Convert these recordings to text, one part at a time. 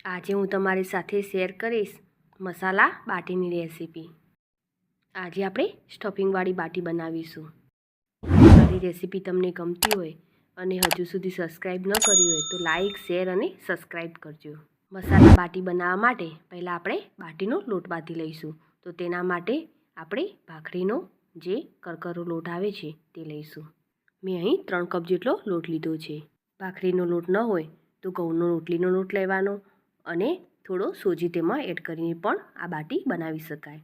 આજે હું તમારી સાથે શેર કરીશ મસાલા બાટીની રેસીપી। આજે આપણે સ્ટફિંગવાળી બાટી બનાવીશું। મારી રેસીપી તમને ગમતી હોય અને હજુ સુધી સબસ્ક્રાઈબ ન કરી હોય તો લાઈક, શેર અને સબસ્ક્રાઈબ કરજો। મસાલા બાટી બનાવવા માટે પહેલાં આપણે બાટીનો લોટ બાંધી લઈશું। તો તેના માટે આપણે ભાખરીનો જે કરકરો લોટ આવે છે તે લઈશું। મેં અહીં 3 કપ જેટલો લોટ લીધો છે। ભાખરીનો લોટ ન હોય તો ઘઉંનો રોટલીનો લોટ લેવાનો અને થોડો સોજી તેમાં એડ કરીને પણ આ બાટી બનાવી શકાય।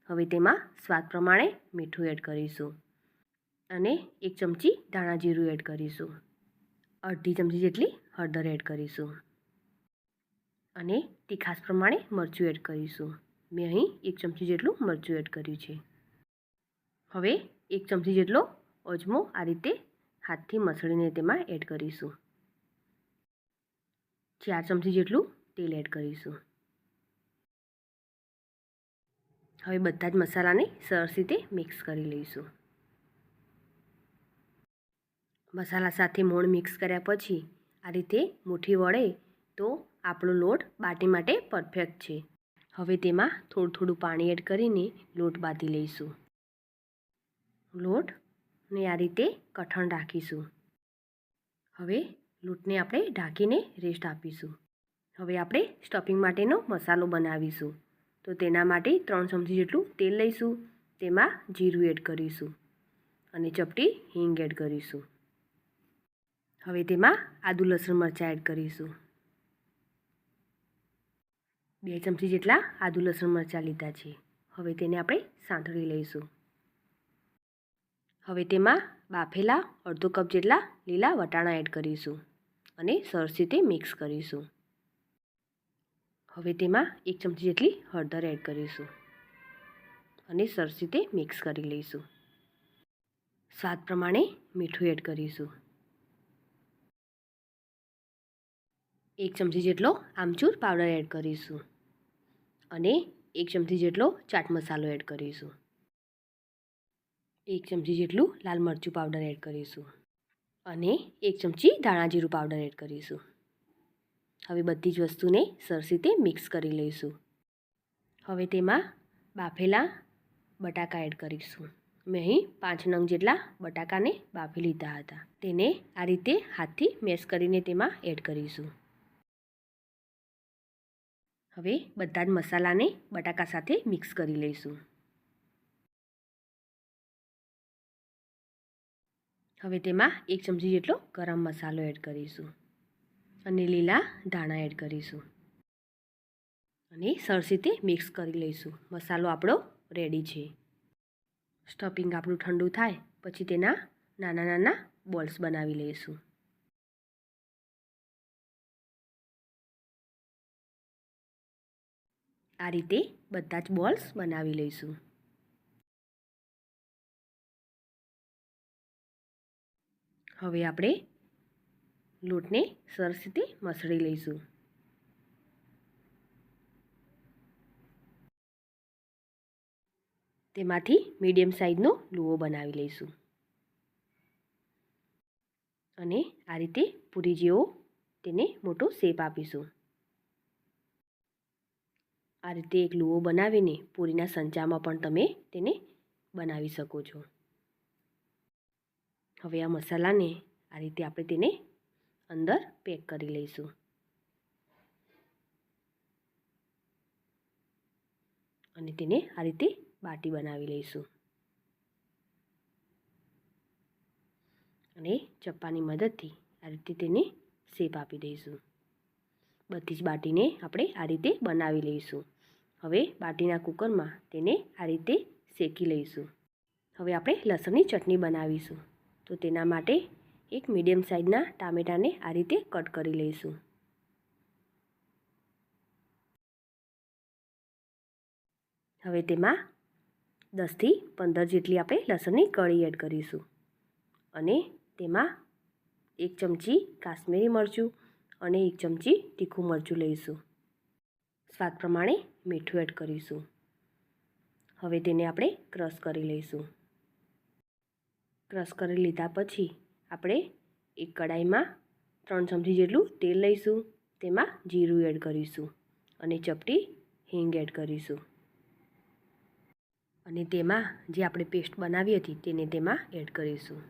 હવે તેમાં સ્વાદ પ્રમાણે મીઠું એડ કરીશું અને 1 ચમચી ધાણા જીરું એડ કરીશું, અડધી ચમચી જેટલી હળદર એડ કરીશું અને તીખાશ પ્રમાણે મરચું એડ કરીશું। મેં અહીં 1 ચમચી જેટલું મરચું એડ કર્યું છે। હવે 1 ચમચી જેટલો અજમો આ રીતે હાથથી મસળીને તેમાં એડ કરીશું। 4 ચમચી જેટલું તેલ એડ કરીશું। હવે બધા જ મસાલાને સરસ રીતે મિક્સ કરી લઈશું। મસાલા સાથે મોણ મિક્સ કર્યા પછી આ રીતે મુઠ્ઠી વળે તો આપણો લોટ બાટી માટે પરફેક્ટ છે। હવે તેમાં થોડું પાણી એડ કરીને લોટ બાંધી લઈશું। લોટને આ રીતે કઠણ રાખીશું। હવે લોટને આપણે ઢાંકીને રેસ્ટ આપીશું। હવે આપણે સ્ટફિંગ માટેનો મસાલો બનાવીશું। તો તેના માટે 3 ચમચી જેટલું તેલ લઈશું, તેમાં જીરું એડ કરીશું અને ચપટી હિંગ એડ કરીશું। હવે તેમાં આદુ લસણ મરચાં એડ કરીશું। 2 ચમચી જેટલા આદુ લસણ મરચાં લીધા છે। હવે તેને આપણે સાંતળી લઈશું। હવે તેમાં બાફેલા અડધો કપ જેટલા લીલા વટાણા એડ કરીશું અને સરસ રીતે મિક્સ કરીશું। હવે તેમાં 1 ચમચી જેટલી હળદર એડ કરીશું અને સરસ રીતે મિક્સ કરી લઈશું। સ્વાદ પ્રમાણે મીઠું એડ કરીશું। 1 ચમચી જેટલો આમચૂર પાવડર એડ કરીશું અને 1 ચમચી જેટલો ચાટ મસાલો એડ કરીશું। 1 ચમચી જેટલું લાલ મરચું પાવડર એડ કરીશું અને 1 ચમચી ધાણા જીરું પાવડર એડ કરીશું। હવે બધી જ વસ્તુને સરસ રીતે મિક્સ કરી લઈશું। હવે તેમાં બાફેલા બટાકા એડ કરીશું। મેં અહીં 5 નંગ જેટલા બટાકાને બાફી લીધા હતા। તેને આ રીતે હાથથી મેશ કરીને તેમાં એડ કરીશું। હવે બધા જ મસાલાને બટાકા સાથે મિક્સ કરી લઈશું। હવે તેમાં 1 ચમચી જેટલો ગરમ મસાલો એડ કરીશું અને લીલા ધાણા એડ કરીશું અને સરસ રીતે મિક્સ કરી લઈશું। મસાલો આપણો રેડી છે। સ્ટફિંગ આપણું ઠંડુ થાય પછી તેના નાના નાના બોલ્સ બનાવી લઈશું। આ રીતે બધા જ બોલ્સ બનાવી લઈશું। હવે આપણે લોટને સરસ રીતે મસળી લઈશું। તેમાંથી મીડિયમ સાઇઝનો લુઓ બનાવી લઈશું અને આ રીતે પૂરી જેવો તેને મોટો શેપ આપીશું। આ રીતે એક લુઓ બનાવીને પૂરીના સંચામાં પણ તમે તેને બનાવી શકો છો। હવે આ મસાલાને આ રીતે આપણે તેને અંદર પેક કરી લઈશું અને તેને આ રીતે બાટી બનાવી લઈશું અને ચપ્પાની મદદથી આ રીતે તેને શેપ આપી દઈશું। બધી જ બાટીને આપણે આ રીતે બનાવી લઈશું। હવે બાટીના કુકરમાં તેને આ રીતે શેકી લઈશું। હવે આપણે લસણની ચટણી બનાવીશું। તો તેના માટે એક મીડિયમ સાઇઝના ટામેટાને આ રીતે કટ કરી લઈશું। હવે તેમાં 10 થી 15 જેટલી આપણે લસણની કળી એડ કરીશું અને તેમાં 1 ચમચી કાશ્મીરી મરચું અને 1 ચમચી તીખું મરચું લઈશું। સ્વાદ પ્રમાણે મીઠું એડ કરીશું। હવે તેને આપણે ક્રશ કરી લઈશું। ક્રશ કરી લીધા પછી આપણે એક કડાઈમાં 3 ચમચી જેટલું તેલ લઈશું તેમાં જીરું એડ કરીશું અને ચપટી હિંગ એડ કરીશું અને તેમાં જે આપણે પેસ્ટ બનાવી હતી તેને તેમાં એડ કરીશું.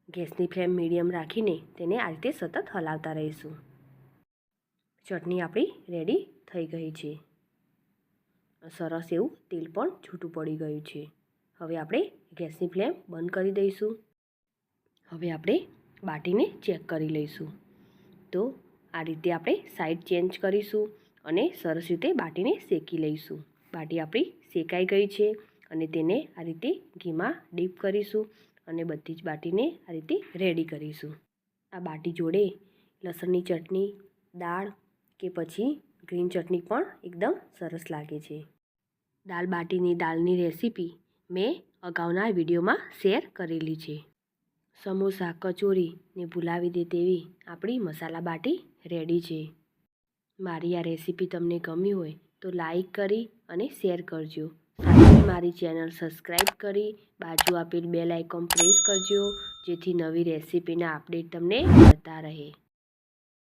ગેસની ફ્લેમ મીડિયમ રાખીને તેને આ રીતે સતત હલાવતા રહીશું. ચટણી આપણી રેડી થઈ ગઈ છે. સરસ એવું તેલ પણ છૂટું પડી ગયું છે. હવે આપણે ગેસની ફ્લેમ બંધ કરી દઈશું. હવે આપણે બાટીને ચેક કરી લઈશું. તો આ રીતે આપણે સાઈડ ચેન્જ કરીશું અને સરસ રીતે બાટીને શેકી લઈશું. બાટી આપણી શેકાઈ ગઈ છે અને તેને આ રીતે ઘીમાં ડીપ કરીશું અને બધી જ બાટીને આ રીતે રેડી કરીશું. આ બાટી જોડે લસણની ચટણી, દાળ કે પછી ગ્રીન ચટણી પણ એકદમ સરસ લાગે છે. દાલ બાટીની દાળની રેસીપી મેં અગાઉના વિડીયોમાં શેર કરેલી છે. સમોસા, કચોરીને ભૂલાવી દે તેવી આપણી મસાલા બાટી રેડી છે. મારી આ રેસીપી તમને ગમી હોય તો લાઈક કરી અને શેર કરજો. સાથે મારી ચેનલ સબસ્ક્રાઈબ કરી બાજુ આપેલ બેલ આઇકોન પ્રેસ કરજો જેથી નવી રેસીપીના અપડેટ તમને મળતા રહે.